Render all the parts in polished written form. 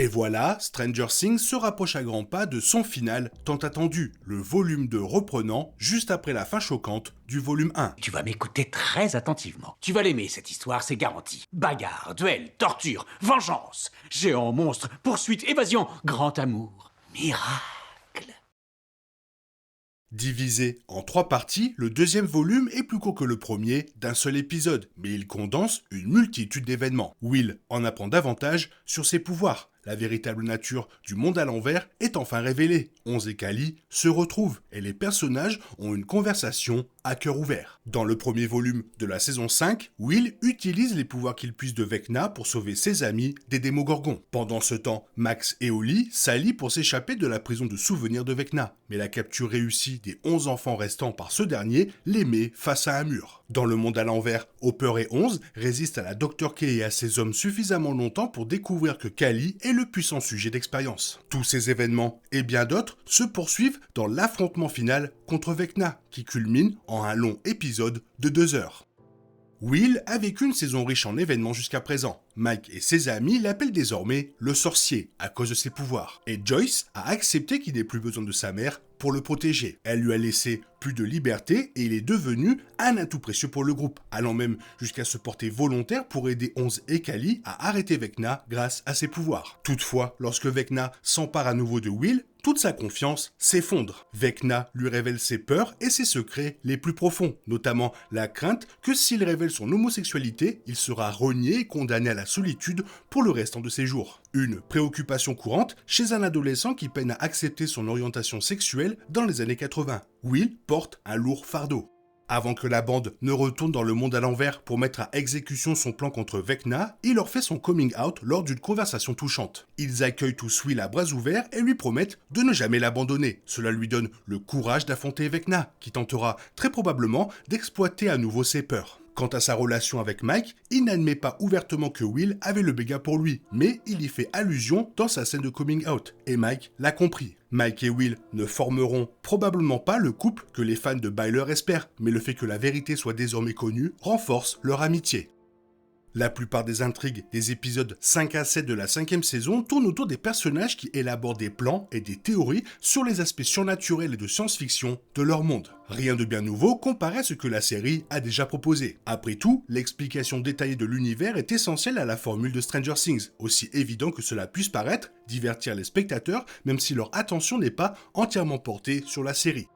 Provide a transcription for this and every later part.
Et voilà, Stranger Things se rapproche à grands pas de son final tant attendu, le volume 2 reprenant juste après la fin choquante du volume 1. Tu vas m'écouter très attentivement. Tu vas l'aimer, cette histoire, c'est garanti. Bagarre, duel, torture, vengeance, géant, monstre, poursuite, évasion, grand amour, miracle. Divisé en 3 parties, le deuxième volume est plus court que le premier d'un seul épisode, mais il condense une multitude d'événements. Will en apprend davantage sur ses pouvoirs. La véritable nature du monde à l'envers est enfin révélée. Onze et Callie se retrouvent et les personnages ont une conversation à cœur ouvert. Dans le premier volume de la saison 5, Will utilise les pouvoirs qu'il puise de Vecna pour sauver ses amis des Démogorgons. Pendant ce temps, Max et Holly s'allient pour s'échapper de la prison de souvenirs de Vecna. Mais la capture réussie des 11 enfants restants par ce dernier les met face à un mur. Dans le monde à l'envers, Hopper et 11 résistent à la Dr. K et à ses hommes suffisamment longtemps pour découvrir que Callie est le puissant sujet d'expérience. Tous ces événements et bien d'autres se poursuivent dans l'affrontement final contre Vecna, qui culmine en un long épisode de 2 heures. Will a vécu une saison riche en événements jusqu'à présent. Mike et ses amis l'appellent désormais le sorcier à cause de ses pouvoirs. Et Joyce a accepté qu'il n'ait plus besoin de sa mère pour le protéger. Elle lui a laissé plus de liberté et il est devenu un atout précieux pour le groupe, allant même jusqu'à se porter volontaire pour aider Onze et Callie à arrêter Vecna grâce à ses pouvoirs. Toutefois, lorsque Vecna s'empare à nouveau de Will, toute sa confiance s'effondre. Vecna lui révèle ses peurs et ses secrets les plus profonds, notamment la crainte que s'il révèle son homosexualité, il sera renié et condamné à la solitude pour le restant de ses jours. Une préoccupation courante chez un adolescent qui peine à accepter son orientation sexuelle dans les années 80. Will porte un lourd fardeau. Avant que la bande ne retourne dans le monde à l'envers pour mettre à exécution son plan contre Vecna, il leur fait son coming out lors d'une conversation touchante. Ils accueillent tous Will à bras ouverts et lui promettent de ne jamais l'abandonner. Cela lui donne le courage d'affronter Vecna, qui tentera très probablement d'exploiter à nouveau ses peurs. Quant à sa relation avec Mike, il n'admet pas ouvertement que Will avait le béga pour lui, mais il y fait allusion dans sa scène de coming out, et Mike l'a compris. Mike et Will ne formeront probablement pas le couple que les fans de Byler espèrent, mais le fait que la vérité soit désormais connue renforce leur amitié. La plupart des intrigues des épisodes 5 à 7 de la 5e saison tournent autour des personnages qui élaborent des plans et des théories sur les aspects surnaturels et de science-fiction de leur monde. Rien de bien nouveau comparé à ce que la série a déjà proposé. Après tout, l'explication détaillée de l'univers est essentielle à la formule de Stranger Things, aussi évident que cela puisse paraître, divertir les spectateurs, même si leur attention n'est pas entièrement portée sur la série.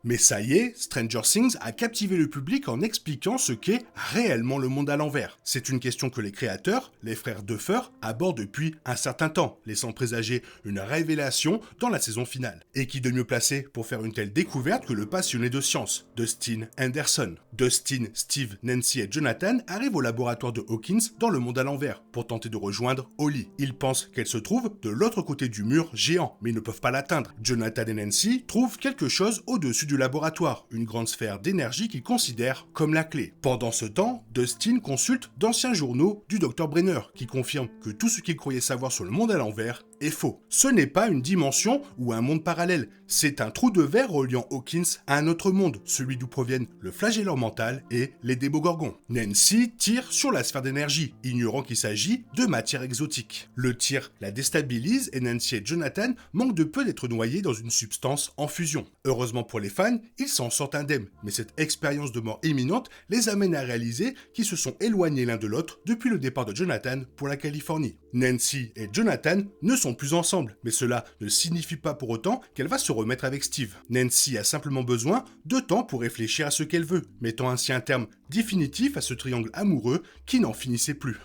Mais ça y est, Stranger Things a captivé le public en expliquant ce qu'est réellement le monde à l'envers. C'est une question que les créateurs, les frères Duffer, abordent depuis un certain temps, laissant présager une révélation dans la saison finale. Et qui de mieux placé pour faire une telle découverte que le passionné de science, Dustin Henderson. Dustin, Steve, Nancy et Jonathan arrivent au laboratoire de Hawkins dans le monde à l'envers pour tenter de rejoindre Holly. Ils pensent qu'elle se trouve de l'autre côté du mur géant, mais ils ne peuvent pas l'atteindre. Jonathan et Nancy trouvent quelque chose au-dessus du laboratoire, une grande sphère d'énergie qu'ils considèrent comme la clé. Pendant ce temps, Dustin consulte d'anciens journaux du Dr. Brenner, qui confirment que tout ce qu'il croyait savoir sur le monde à l'envers est faux. Ce n'est pas une dimension ou un monde parallèle, c'est un trou de verre reliant Hawkins à un autre monde, celui d'où proviennent le flagelleur mental et les Démogorgons. Nancy tire sur la sphère d'énergie, ignorant qu'il s'agit de matière exotique. Le tir la déstabilise et Nancy et Jonathan manquent de peu d'être noyés dans une substance en fusion. Heureusement pour les fans, ils s'en sortent indemnes, mais cette expérience de mort imminente les amène à réaliser qu'ils se sont éloignés l'un de l'autre depuis le départ de Jonathan pour la Californie. Nancy et Jonathan ne sont plus ensemble, mais cela ne signifie pas pour autant qu'elle va se remettre avec Steve. Nancy a simplement besoin de temps pour réfléchir à ce qu'elle veut, mettant ainsi un terme définitif à ce triangle amoureux qui n'en finissait plus.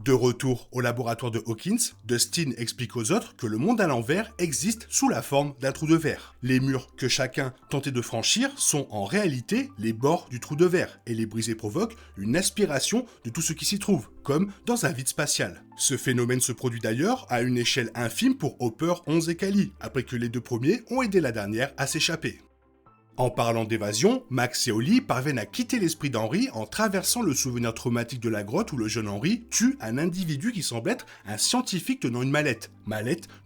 De retour au laboratoire de Hawkins, Dustin explique aux autres que le monde à l'envers existe sous la forme d'un trou de verre. Les murs que chacun tentait de franchir sont en réalité les bords du trou de verre, et les briser provoquent une aspiration de tout ce qui s'y trouve, comme dans un vide spatial. Ce phénomène se produit d'ailleurs à une échelle infime pour Hopper, 11 et Callie, après que les deux premiers ont aidé la dernière à s'échapper. En parlant d'évasion, Max et Holly parviennent à quitter l'esprit d'Henry en traversant le souvenir traumatique de la grotte où le jeune Henry tue un individu qui semble être un scientifique tenant une mallette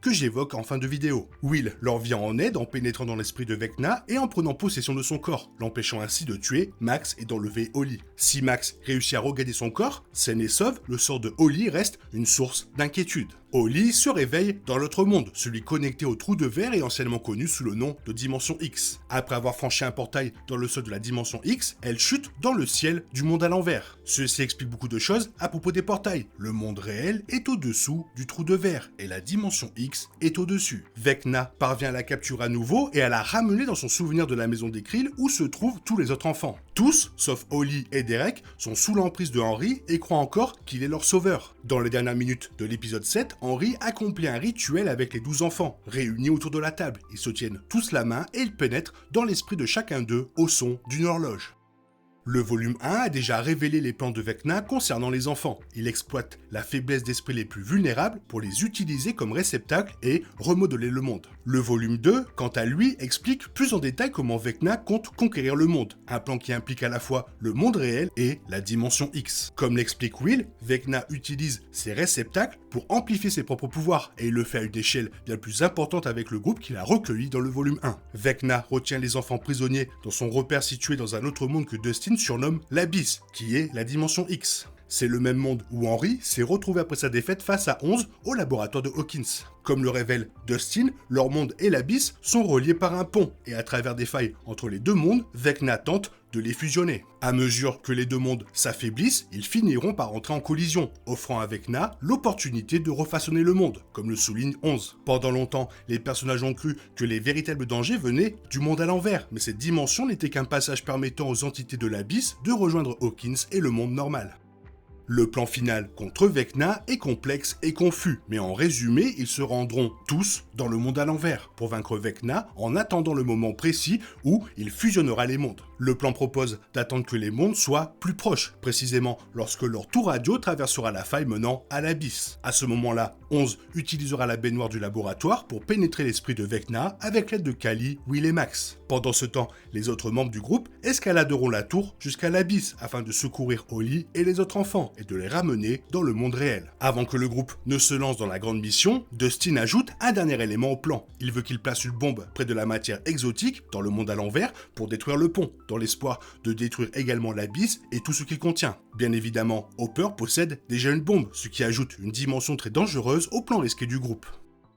que j'évoque en fin de vidéo. Will leur vient en aide en pénétrant dans l'esprit de Vecna et en prenant possession de son corps, l'empêchant ainsi de tuer Max et d'enlever Holly. Si Max réussit à regagner son corps, sain et sauve, le sort de Holly reste une source d'inquiétude. Holly se réveille dans l'autre monde, celui connecté au trou de verre et anciennement connu sous le nom de Dimension X. Après avoir franchi un portail dans le sol de la Dimension X, elle chute dans le ciel du monde à l'envers. Ceci explique beaucoup de choses à propos des portails. Le monde réel est au-dessous du trou de verre et la Dimension X est au-dessus. Vecna parvient à la capturer à nouveau et à la ramener dans son souvenir de la maison des Krill où se trouvent tous les autres enfants. Tous, sauf Holly et Derek, sont sous l'emprise de Henry et croient encore qu'il est leur sauveur. Dans les dernières minutes de l'épisode 7, Henry accomplit un rituel avec les 12 enfants. Réunis autour de la table, ils se tiennent tous la main et ils pénètrent dans l'esprit de chacun d'eux au son d'une horloge. Le volume 1 a déjà révélé les plans de Vecna concernant les enfants. Il exploite la faiblesse d'esprit les plus vulnérables pour les utiliser comme réceptacles et remodeler le monde. Le volume 2, quant à lui, explique plus en détail comment Vecna compte conquérir le monde, un plan qui implique à la fois le monde réel et la dimension X. Comme l'explique Will, Vecna utilise ses réceptacles pour amplifier ses propres pouvoirs, et il le fait à une échelle bien plus importante avec le groupe qu'il a recueilli dans le volume 1. Vecna retient les enfants prisonniers dans son repère situé dans un autre monde que Dustin surnomme l'Abysse, qui est la dimension X. C'est le même monde où Henry s'est retrouvé après sa défaite face à 11 au laboratoire de Hawkins. Comme le révèle Dustin, leur monde et l'Abysse sont reliés par un pont, et à travers des failles entre les deux mondes, Vecna tente de les fusionner. À mesure que les deux mondes s'affaiblissent, ils finiront par entrer en collision, offrant à Vecna l'opportunité de refaçonner le monde, comme le souligne 11. Pendant longtemps, les personnages ont cru que les véritables dangers venaient du monde à l'envers, mais cette dimension n'était qu'un passage permettant aux entités de l'Abysse de rejoindre Hawkins et le monde normal. Le plan final contre Vecna est complexe et confus, mais en résumé, ils se rendront tous dans le monde à l'envers pour vaincre Vecna en attendant le moment précis où il fusionnera les mondes. Le plan propose d'attendre que les mondes soient plus proches, précisément lorsque leur tour radio traversera la faille menant à l'Abysse. À ce moment-là, 11 utilisera la baignoire du laboratoire pour pénétrer l'esprit de Vecna avec l'aide de Kali, Will et Max. Pendant ce temps, les autres membres du groupe escaladeront la tour jusqu'à l'Abysse afin de secourir Holly et les autres enfants et de les ramener dans le monde réel. Avant que le groupe ne se lance dans la grande mission, Dustin ajoute un dernier élément au plan. Il veut qu'il place une bombe près de la matière exotique dans le monde à l'envers pour détruire le pont, dans l'espoir de détruire également l'Abysse et tout ce qu'il contient. Bien évidemment, Hopper possède déjà une bombe, ce qui ajoute une dimension très dangereuse au plan risqué du groupe.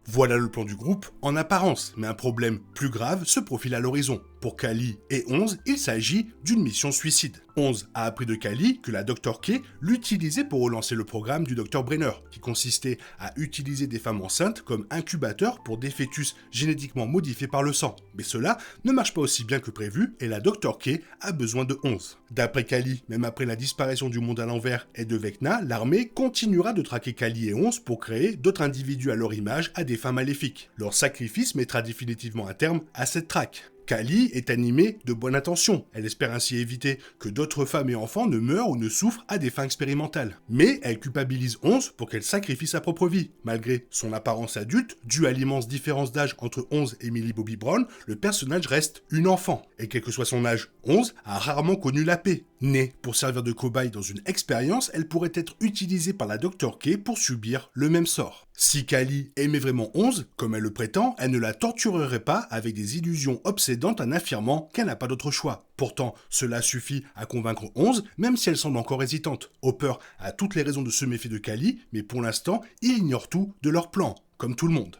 Voilà le plan du groupe en apparence, mais un problème plus grave se profile à l'horizon. Pour Kali et 11, il s'agit d'une mission suicide. 11 a appris de Kali que la Dr. K l'utilisait pour relancer le programme du Dr. Brenner, qui consistait à utiliser des femmes enceintes comme incubateurs pour des fœtus génétiquement modifiés par le sang. Mais cela ne marche pas aussi bien que prévu et la Dr. K a besoin de 11. D'après Kali, même après la disparition du monde à l'envers et de Vecna, l'armée continuera de traquer Kali et 11 pour créer d'autres individus à leur image à des fins maléfiques. Leur sacrifice mettra définitivement un terme à cette traque. Kali est animée de bonne intention. Elle espère ainsi éviter que d'autres femmes et enfants ne meurent ou ne souffrent à des fins expérimentales. Mais elle culpabilise 11 pour qu'elle sacrifie sa propre vie. Malgré son apparence adulte, due à l'immense différence d'âge entre 11 et Millie Bobby Brown, le personnage reste une enfant. Et quel que soit son âge, 11 a rarement connu la paix. Née pour servir de cobaye dans une expérience, elle pourrait être utilisée par la Dr. K pour subir le même sort. Si Kali aimait vraiment 11, comme elle le prétend, elle ne la torturerait pas avec des illusions obsédantes en affirmant qu'elle n'a pas d'autre choix. Pourtant, cela suffit à convaincre 11, même si elle semble encore hésitante. Hopper a toutes les raisons de se méfier de Kali, mais pour l'instant, il ignore tout de leur plan, comme tout le monde.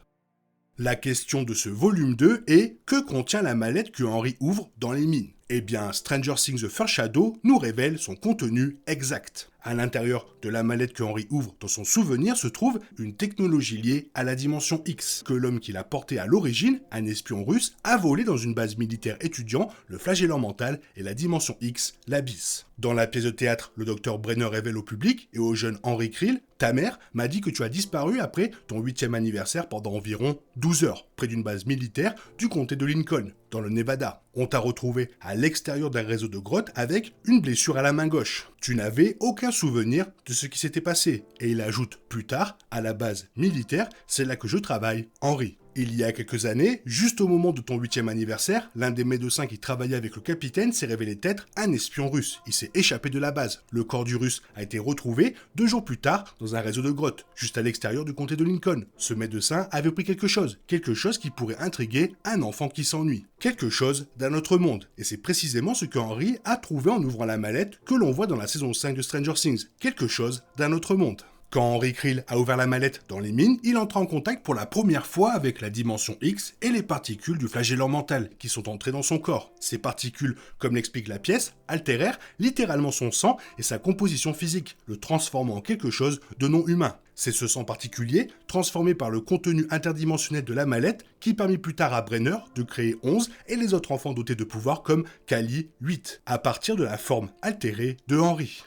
La question de ce volume 2 est « Que contient la mallette que Henry ouvre dans les mines ?» Eh bien, Stranger Things The First Shadow nous révèle son contenu exact. À l'intérieur de la mallette que Henry ouvre dans son souvenir se trouve une technologie liée à la dimension X, que l'homme qui l'a portée à l'origine, un espion russe, a volé dans une base militaire étudiant le flagellant mental et la dimension X, l'Abysse. Dans la pièce de théâtre, le docteur Brenner révèle au public et au jeune Henry Krill « Ta mère m'a dit que tu as disparu après ton 8e anniversaire pendant environ 12 heures, près d'une base militaire du comté de Lincoln, dans le Nevada. On t'a retrouvé à l'extérieur d'un réseau de grottes avec une blessure à la main gauche. Tu n'avais aucun souvenir de ce qui s'était passé. » Et il ajoute plus tard, à la base militaire, c'est là que je travaille, Henry. Il y a quelques années, juste au moment de ton 8e anniversaire, l'un des médecins qui travaillait avec le capitaine s'est révélé être un espion russe. Il s'est échappé de la base. Le corps du russe a été retrouvé 2 jours plus tard dans un réseau de grottes, juste à l'extérieur du comté de Lincoln. Ce médecin avait pris quelque chose qui pourrait intriguer un enfant qui s'ennuie. Quelque chose d'un autre monde. Et c'est précisément ce que Henry a trouvé en ouvrant la mallette que l'on voit dans la saison 5 de Stranger Things. Quelque chose d'un autre monde. Quand Henry Krill a ouvert la mallette dans les mines, il entre en contact pour la première fois avec la dimension X et les particules du flagellant mental qui sont entrées dans son corps. Ces particules, comme l'explique la pièce, altérèrent littéralement son sang et sa composition physique, le transformant en quelque chose de non humain. C'est ce sang particulier, transformé par le contenu interdimensionnel de la mallette, qui permit plus tard à Brenner de créer 11 et les autres enfants dotés de pouvoirs comme Kali 8, à partir de la forme altérée de Henry.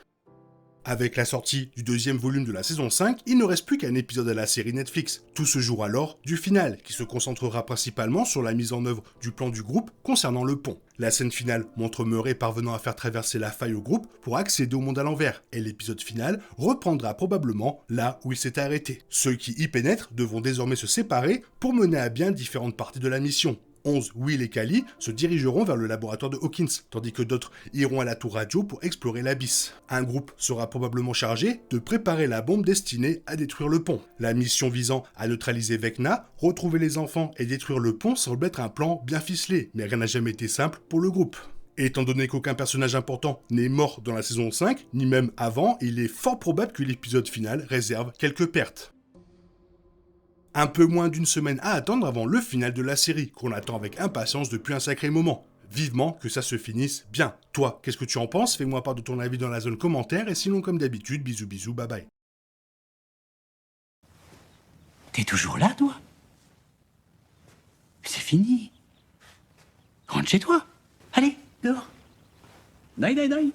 Avec la sortie du deuxième volume de la saison 5, il ne reste plus qu'un épisode à la série Netflix. Tout se joue alors du final, qui se concentrera principalement sur la mise en œuvre du plan du groupe concernant le pont. La scène finale montre Murray parvenant à faire traverser la faille au groupe pour accéder au monde à l'envers, et l'épisode final reprendra probablement là où il s'était arrêté. Ceux qui y pénètrent devront désormais se séparer pour mener à bien différentes parties de la mission. 11, Will et Kali se dirigeront vers le laboratoire de Hawkins, tandis que d'autres iront à la tour radio pour explorer l'abysse. Un groupe sera probablement chargé de préparer la bombe destinée à détruire le pont. La mission visant à neutraliser Vecna, retrouver les enfants et détruire le pont semble être un plan bien ficelé, mais rien n'a jamais été simple pour le groupe. Étant donné qu'aucun personnage important n'est mort dans la saison 5, ni même avant, il est fort probable que l'épisode final réserve quelques pertes. Un peu moins d'une semaine à attendre avant le final de la série, qu'on attend avec impatience depuis un sacré moment. Vivement que ça se finisse bien. Toi, qu'est-ce que tu en penses? Fais-moi part de ton avis dans la zone commentaire, et sinon comme d'habitude, bisous bisous, bye bye. T'es toujours là, toi? C'est fini. Rentre chez toi. Allez, dehors. Naï, naï, naï.